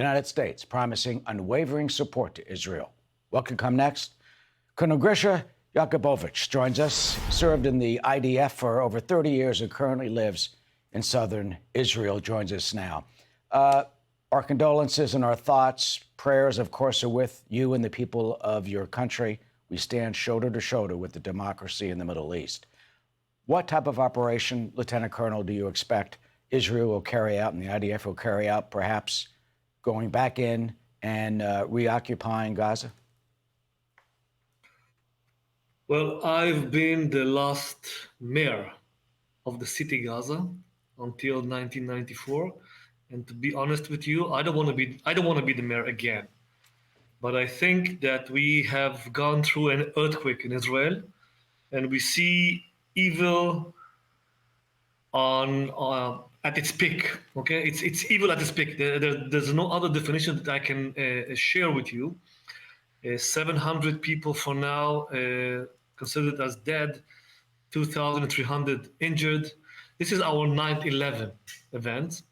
United States promising unwavering support to Israel. What could come next? Colonel Grisha Yakubovich joins us. He served in the IDF for over 30 years and currently lives in southern Israel. Joins us now. Our condolences and our thoughts, prayers, of course, are with you and the people of your country. We stand shoulder to shoulder with the democracy in the Middle East. What type of operation, Lieutenant Colonel, do you expect Israel will carry out and the IDF will carry out, perhaps going back in and reoccupying Gaza? Well, I've been the last mayor of the city Gaza until 1994, and to be honest with you, I don't want to be the mayor again. But I think that we have gone through an earthquake in Israel, and we see evil at its peak. Okay, it's evil at its peak. There's no other definition that I can share with you. 700 people for now considered as dead, 2,300 injured. This is our 9/11 event,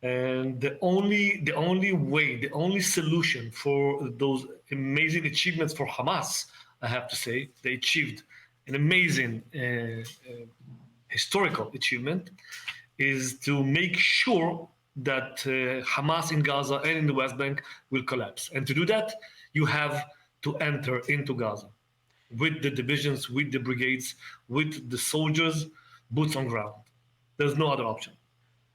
and the only solution for those amazing achievements for Hamas, I have to say, they achieved an amazing historical achievement, is to make sure that Hamas in Gaza and in the West Bank will collapse. And to do that, you have to enter into Gaza with the divisions, with the brigades, with the soldiers, boots on ground. There's no other option.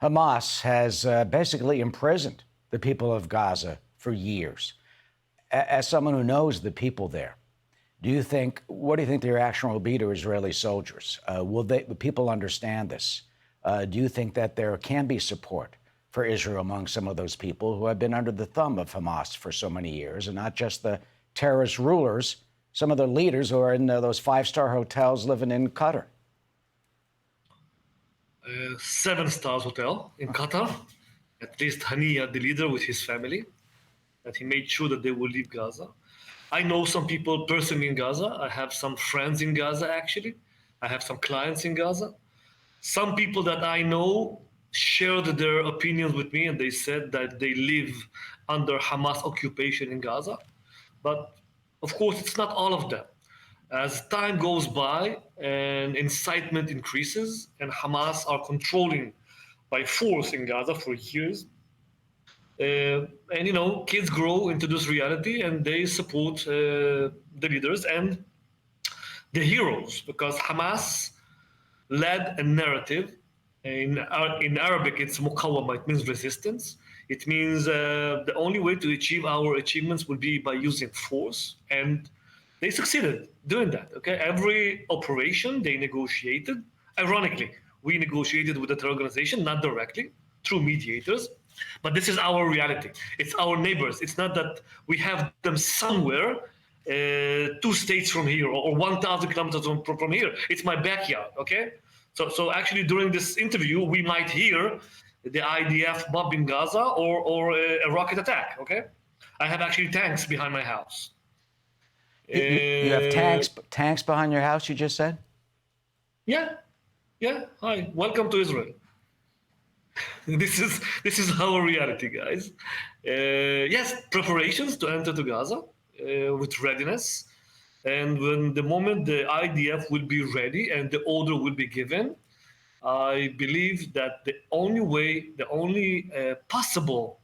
Hamas has basically imprisoned the people of Gaza for years. As someone who knows the people there, what do you think the reaction will be to Israeli soldiers? Will people understand this? Do you think that there can be support for Israel among some of those people who have been under the thumb of Hamas for so many years, and not just the terrorist rulers, some of the leaders who are in those five-star hotels living in Qatar? 7-star hotel in Qatar. At least Hania, the leader, with his family, that he made sure that they will leave Gaza. I know some people personally in Gaza. I have some friends in Gaza, actually. I have some clients in Gaza. Some people that I know shared their opinions with me, and they said that they live under Hamas occupation in Gaza. But of course, it's not all of them. As time goes by and incitement increases and Hamas are controlling by force in Gaza for years, and kids grow into this reality and they support the leaders and the heroes, because Hamas led a narrative. In Arabic, it's muqawama, it means resistance. It means the only way to achieve our achievements would be by using force, and they succeeded doing that. Okay, every operation they negotiated. Ironically, we negotiated with the terror organization, not directly, through mediators. But this is our reality. It's our neighbors. It's not that we have them somewhere 2 states from here or 1,000 kilometers from here. It's my backyard. Okay. So actually, during this interview, we might hear the IDF bombing Gaza or a rocket attack. Okay, I have actually tanks behind my house. You have tanks behind your house, you just said? Yeah. Hi, welcome to Israel. This is our reality, guys. Yes, preparations to enter to Gaza with readiness. And when the moment the IDF will be ready and the order will be given, I believe that the only possible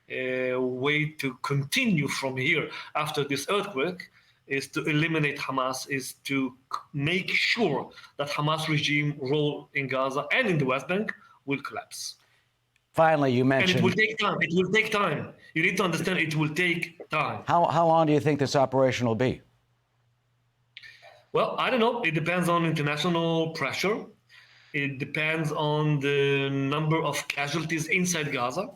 way to continue from here after this earthquake is to eliminate Hamas, is to make sure that Hamas regime rule in Gaza and in the West Bank will collapse. Finally, you mentioned... And it will take time. You need to understand it will take time. How long do you think this operation will be? Well, I don't know. It depends on international pressure. It depends on the number of casualties inside Gaza.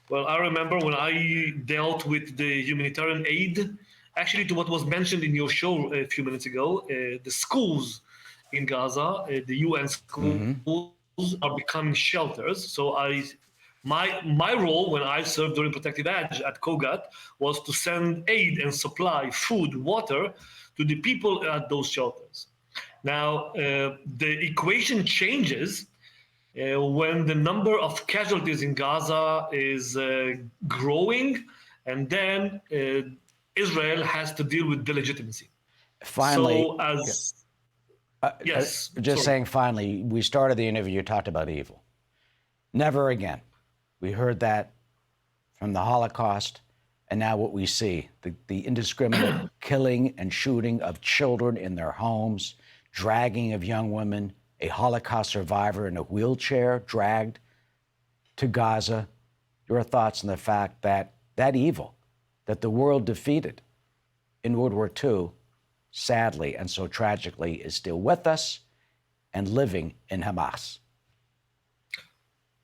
Well, I remember when I dealt with the humanitarian aid, actually to what was mentioned in your show a few minutes ago, the schools in Gaza, the UN schools are becoming shelters. So my role when I served during Protective Edge at Kogat was to send aid and supply food, water to the people at those shelters. Now, the equation changes when the number of casualties in Gaza is growing, and then Israel has to deal with delegitimacy. Finally, So, as yes, just sorry. saying, finally, we started the interview, you talked about evil. Never again. We heard that from the Holocaust, and now what we see, the indiscriminate killing and shooting of children in their homes, dragging of young women, a Holocaust survivor in a wheelchair dragged to Gaza. Your thoughts on the fact that that evil that the world defeated in World War II, sadly and so tragically, is still with us and living in Hamas?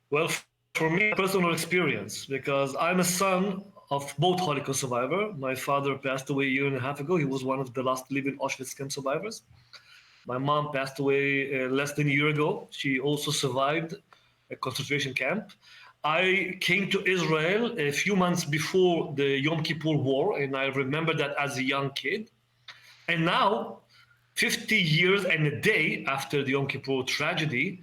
Well, for me, personal experience, because I'm a son of both Holocaust survivors. My father passed away a year and a half ago. He was one of the last living Auschwitz camp survivors. My mom passed away less than a year ago. She also survived a concentration camp. I came to Israel a few months before the Yom Kippur War, and I remember that as a young kid. And now, 50 years and a day after the Yom Kippur tragedy,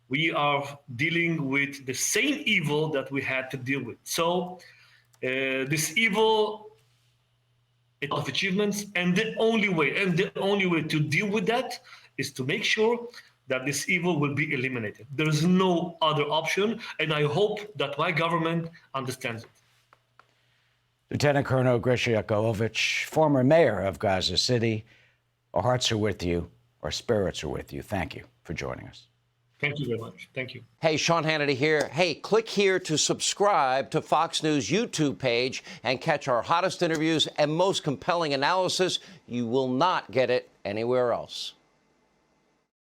we are dealing with the same evil that we had to deal with. So this evil, a lot of achievements, and the only way to deal with that is to make sure that this evil will be eliminated. There is no other option, and I hope that my government understands it. Lieutenant Colonel Grisha Yakubovich, former mayor of Gaza City, our hearts are with you, our spirits are with you. Thank you for joining us. Thank you very much. Thank you. Hey, Sean Hannity here. Hey, click here to subscribe to Fox News YouTube page and catch our hottest interviews and most compelling analysis. You will not get it anywhere else.